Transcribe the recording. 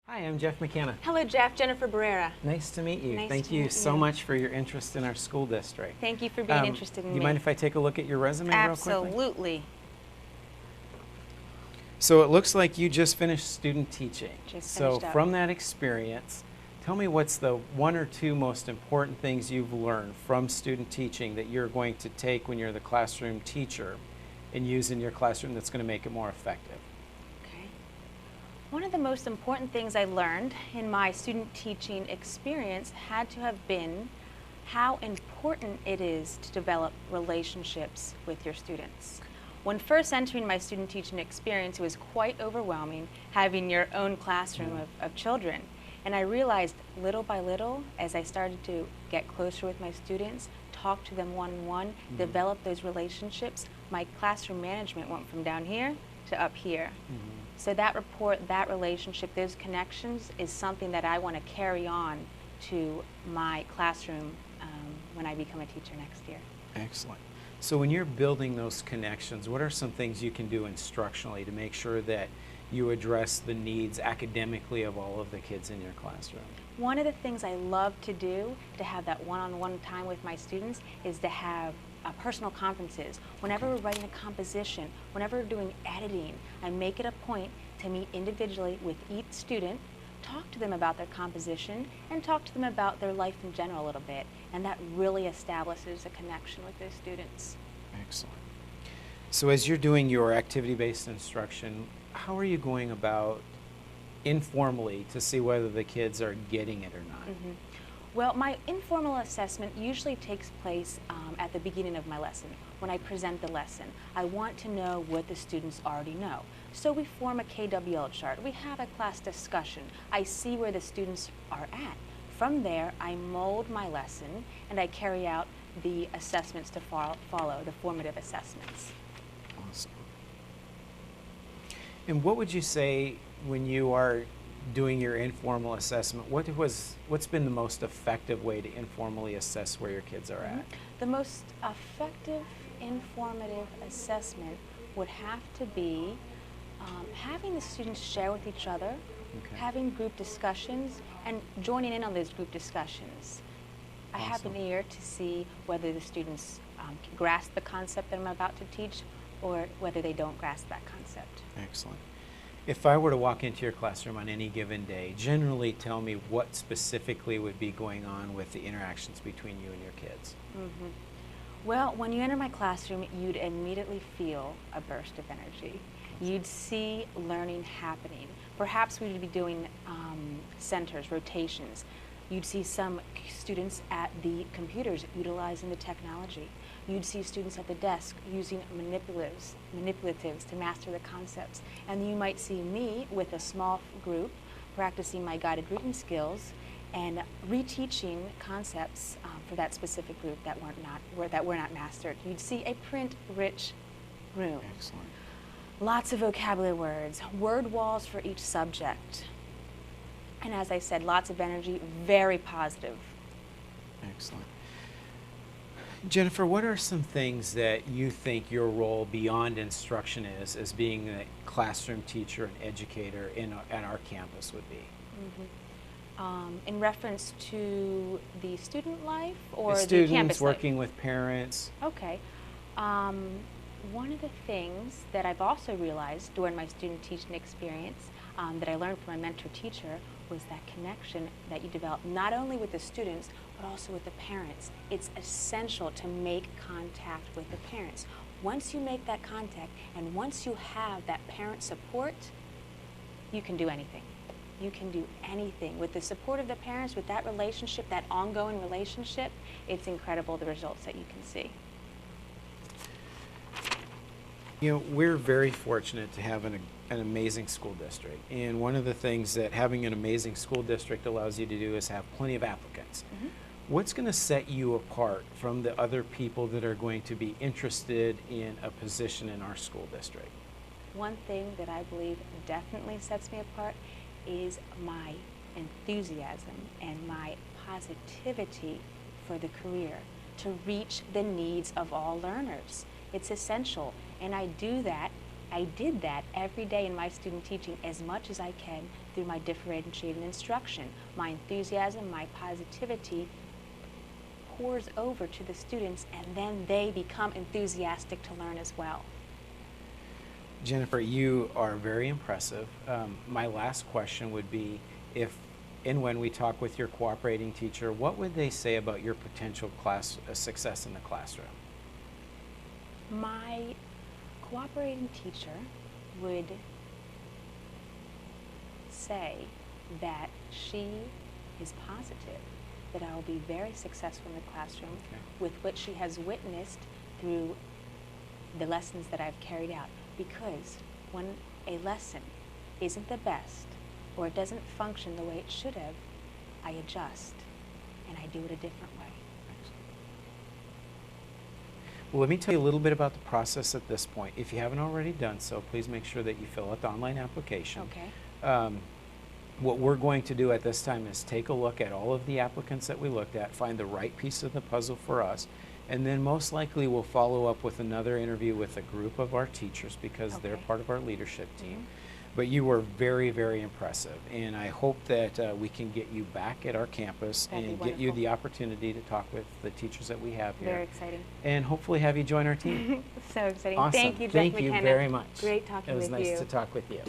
Hi, I'm Jeff McKenna. Hello, Jeff. Jennifer Barrera. Nice to meet you. Nice Thank to you meet so you. much for your interest in our school district. Thank you for being interested in Do me. you mind if I take a look at your resume real quickly? Absolutely. So it looks like you just finished student teaching. Just So finished up. from that experience, tell me what's the one or two most important things you've learned from student teaching that you're going to take when you're the classroom teacher and use in your classroom that's going to make it more effective. Okay. One of the most important things I learned in my student teaching experience had to have been how important it is to develop relationships with your students. When first entering my student teaching experience, it was quite overwhelming having your own classroom of children. And I realized little by little, as I started to get closer with my students, talk to them one-on-one, develop those relationships, my classroom management went from down here to up here. So that rapport, that relationship, those connections is something that I want to carry on to my classroom when I become a teacher next year. Excellent. So when you're building those connections, what are some things you can do instructionally to make sure that you address the needs academically of all of the kids in your classroom? One of the things I love to do to have that one-on-one time with my students is to have personal conferences. Whenever we're writing a composition, whenever we're doing editing, I make it a point to meet individually with each student, talk to them about their composition, and talk to them about their life in general a little bit. And that really establishes a connection with those students. Excellent. So as you're doing your activity-based instruction, how are you going about informally to see whether the kids are getting it or not? Well, my informal assessment usually takes place at the beginning of my lesson, when I present the lesson. I want to know what the students already know. So we form a KWL chart. We have a class discussion. I see where the students are at. From there, I mold my lesson and I carry out the assessments to follow, the formative assessments. Awesome. And what would you say when you are doing your informal assessment, what's been the most effective way to informally assess where your kids are at? The most effective informative assessment would have to be having the students share with each other, having group discussions, and joining in on those group discussions. I have an ear to see whether the students can grasp the concept that I'm about to teach or whether they don't grasp that concept. Excellent. If I were to walk into your classroom on any given day, generally tell me what specifically would be going on with the interactions between you and your kids. Well, when you enter my classroom, you'd immediately feel a burst of energy. You'd see learning happening. Perhaps we'd be doing centers, rotations. You'd see some students at the computers utilizing the technology. You'd see students at the desk using manipulatives to master the concepts. And you might see me with a small group practicing my guided reading skills and reteaching concepts for that specific group that were not mastered. You'd see a print-rich room. Excellent. Lots of vocabulary words, word walls for each subject. And as I said, lots of energy, very positive. Excellent. Jennifer, what are some things that you think your role beyond instruction is as being a classroom teacher and educator at our campus would be? In reference to the student life or The the students campus life? working with parents. Okay. One of the things that I've also realized during my student teaching experience that I learned from my mentor teacher was that connection that you develop not only with the students but also with the parents. It's essential to make contact with the parents. Once you make that contact and once you have that parent support, you can do anything. You can do anything. With the support of the parents, with that relationship, that ongoing relationship, it's incredible the results that you can see. You know, we're very fortunate to have an amazing school district. And one of the things that having an amazing school district allows you to do is have plenty of applicants. What's going to set you apart from the other people that are going to be interested in a position in our school district? One thing that I believe definitely sets me apart is my enthusiasm and my positivity for the career to reach the needs of all learners. It's essential, and I did that every day in my student teaching as much as I can through my differentiated instruction. My enthusiasm, my positivity pours over to the students, and then they become enthusiastic to learn as well. Jennifer, you are very impressive. My last question would be, if and when we talk with your cooperating teacher, what would they say about your potential class success in the classroom? My cooperating teacher would say that she is positive that I will be very successful in the classroom with what she has witnessed through the lessons that I've carried out. Because when a lesson isn't the best, or it doesn't function the way it should have, I adjust and I do it a different way. Well, let me tell you a little bit about the process at this point. If you haven't already done so, please make sure that you fill out the online application. Okay. What we're going to do at this time is take a look at all of the applicants that we looked at, find the right piece of the puzzle for us, and then most likely we'll follow up with another interview with a group of our teachers because they're part of our leadership team. But you were very, very impressive, and I hope that we can get you back at our campus and get you the opportunity to talk with the teachers that we have here. Very exciting. And hopefully have you join our team. So exciting. Awesome. Thank you, Dr. Thank you McKenna. very much. Great talking with you. It was nice to talk with you.